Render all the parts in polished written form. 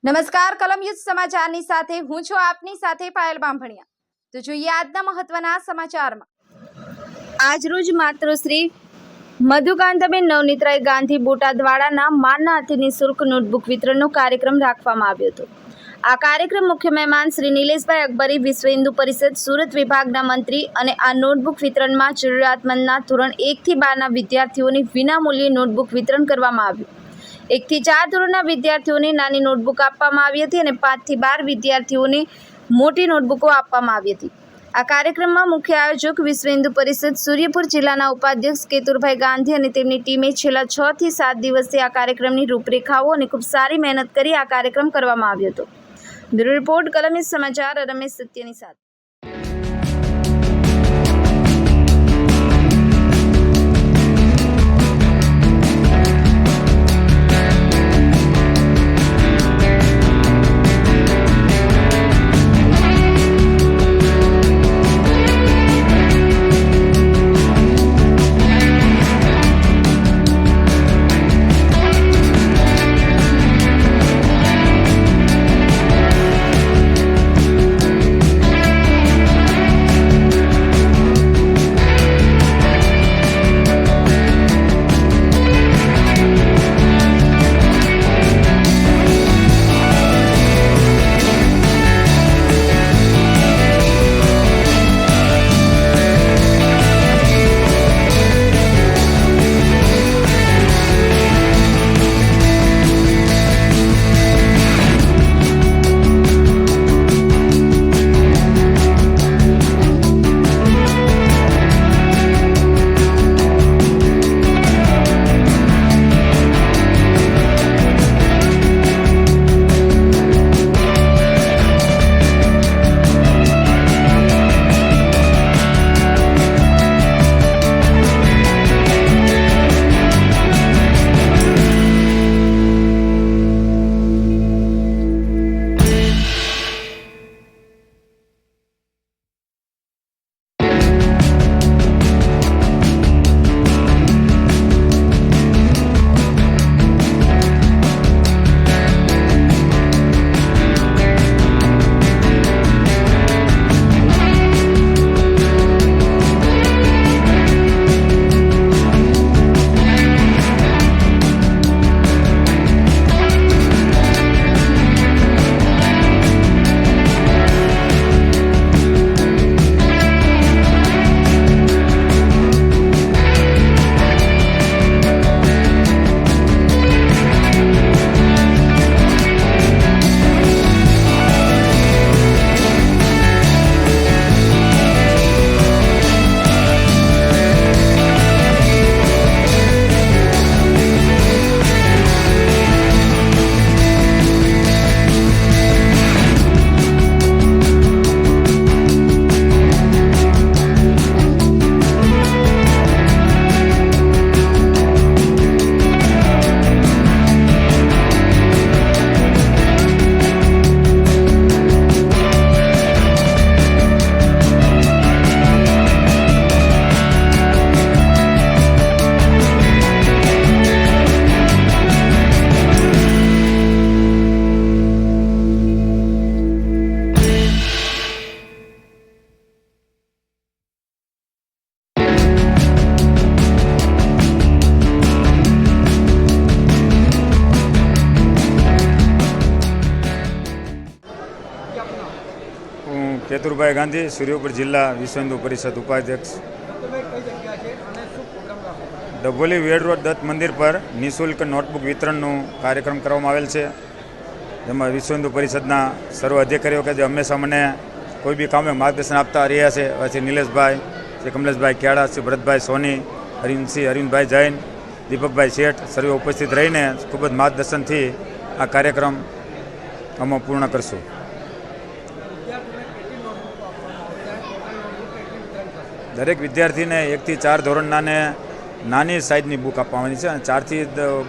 નમસ્કાર કલમ યુદ્ધ સમાચારની સાથે હું છું આપની સાથે પાયલ બાંભણિયા। તો જોઈએ આજના મહત્વના સમાચારમાં। આજરોજ માતૃશ્રી મધુકાંતાબેન નવનીતરાય ગાંધી બોટાદવાડાના માનના હાથે નિઃશુલ્ક નોટબુક વિતરણનો કાર્યક્રમ રાખવામાં આવ્યો હતો। આ કાર્યક્રમ મુખ્ય મહેમાન શ્રી નિલેશભાઈ અકબરી, વિશ્વ હિન્દુ પરિષદ સુરત વિભાગના મંત્રી અને આ નોટબુક વિતરણમાં જરૂરિયાતમંદના ધોરણ 1 થી 12ના વિદ્યાર્થીઓને વિનામૂલ્યે નોટબુક વિતરણ કરવામાં આવ્યું। 1 થી 4 ધોરણના વિદ્યાર્થીઓને નાની નોટબુક આપવામાં આવી હતી અને 5 થી 12 વિદ્યાર્થીઓને મોટી નોટબુકો આપવામાં આવી હતી। આ કાર્યક્રમમાં મુખ્ય આયોજક વિશ્વ હિન્દુ પરિષદ સૂર્યપુર જિલ્લાના ઉપાધ્યક્ષ કેતુરભાઈ ગાંધી અને તેમની ટીમે છેલ્લા 6 થી 7 દિવસથી આ કાર્યક્રમની રૂપરેખાઓ અને ખૂબ સારી મહેનત કરી આ કાર્યક્રમ કરવામાં આવ્યો હતો। બ્યુરો રિપોર્ટ કલમ યુદ્ધ સમાચાર, રમેશ સત્યની સાથે। કેતુરભાઈ ગાંધી, સૂર્યપુર જિલ્લા વિશ્વ હિન્દુ પરિષદ ઉપાધ્યક્ષ। ડભોલી વેડ રોડ દત્ત મંદિર પર નિઃશુલ્ક નોટબુક વિતરણનું કાર્યક્રમ કરવામાં આવેલ છે, જેમાં વિશ્વ હિન્દુ પરિષદના સર્વ અધિકારીઓ કે જે હંમેશા મને કોઈ બી કામે માર્ગદર્શન આપતા રહ્યા છે, શ્રી નિલેશભાઈ, શ્રી કમલેશભાઈ ક્યાડા, શ્રી ભરતભાઈ સોની, અરવિંદભાઈ જૈન, દીપકભાઈ શેઠ સર્વે ઉપસ્થિત રહીને ખૂબ જ માર્ગદર્શનથી આ કાર્યક્રમ અમે પૂર્ણ કરશું। દરેક વિદ્યાર્થીને 1 થી 4 ધોરણનાને નાની સાઇઝની બુક આપવાની છે અને 4 થી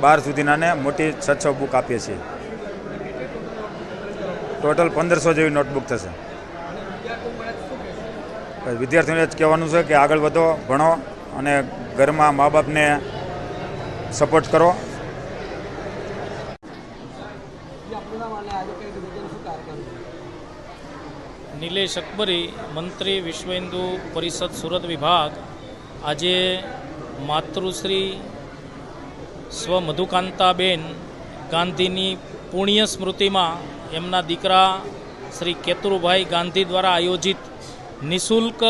12 સુધીનાને મોટી 6 બુક આપીએ છીએ। ટોટલ 1500 જેવી નોટબુક થશે। વિદ્યાર્થીઓને જ કહેવાનું છે કે આગળ વધો, ભણો અને ઘરમાં મા બાપને સપોર્ટ કરો। પૂનમ અને આજે કઈ રીતે શું કાર્યક્રમ છે? નિલેશ અકબરી, મંત્રી વિશ્વ હિન્દુ પરિષદ સુરત વિભાગ, આજે માતૃશ્રી સ્વ મધુકાંતાબેન ગાંધીની પુણ્ય સ્મૃતિમાં એમના દીકરા શ્રી કેતુરભાઈ ગાંધી દ્વારા આયોજિત નિઃશુલ્ક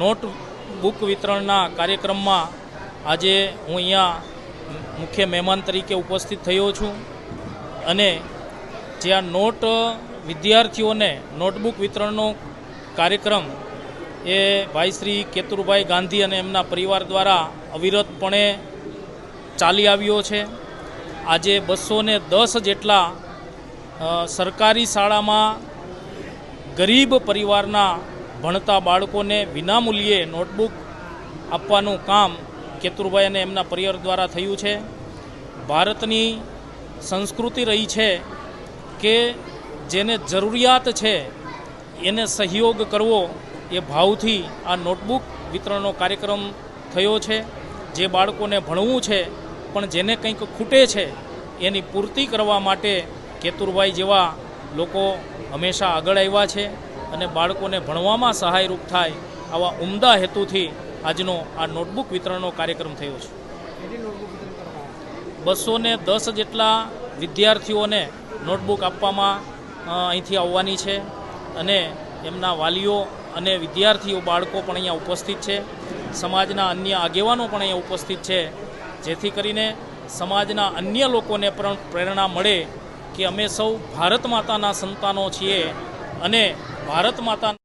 નોટબુક વિતરણના કાર્યક્રમમાં આજે હું અહીંયા મુખ્ય મહેમાન તરીકે ઉપસ્થિત થયો છું અને જ્યાં વિદ્યાર્થીઓને નોટબુક વિતરણનો કાર્યક્રમ એ ભાઈ શ્રી કેતુરભાઈ ગાંધી અને એમના પરિવાર દ્વારા અવિરતપણે ચાલી આવ્યો છે. આજે 210 જેટલા સરકારી શાળામાં ગરીબ પરિવારના ભણતા બાળકોને વિનામૂલ્યે નોટબુક આપવાનું કામ કેતુરભાઈ અને એમના પરિવાર દ્વારા થયું છે. ભારતની સંસ્કૃતિ રહી છે કે જેને જરૂરિયાત છે એને સહયોગ કરવો એ ભાવથી આ નોટબુક વિતરણનો કાર્યક્રમ થયો છે. જે બાળકોને ભણવું છે પણ જેને કંઈક ખૂટે છે એની પૂર્તિ કરવા માટે કેતુરભાઈ જેવા લોકો હંમેશા આગળ આવ્યા છે અને બાળકોને ભણવામાં સહાયરૂપ થાય આવા ઉમદા હેતુથી આજનો આ નોટબુક વિતરણનો કાર્યક્રમ થયો છે. કેટલી નોટબુક વિતરણ કરવામાં આવે? 210 જેટલા વિદ્યાર્થીઓને નોટબુક આપવામાં અહીંથી આવવાની છે અને એમના વાલીઓ અને વિદ્યાર્થીઓ બાળકો પણ અહીંયા ઉપસ્થિત છે. સમાજના અન્ય આગેવાનો પણ અહીંયા ઉપસ્થિત છે, જેથી કરીને સમાજના અન્ય લોકોને પણ પ્રેરણા મળે કે અમે સૌ ભારત માતાના સંતાનો છીએ અને ભારત માતા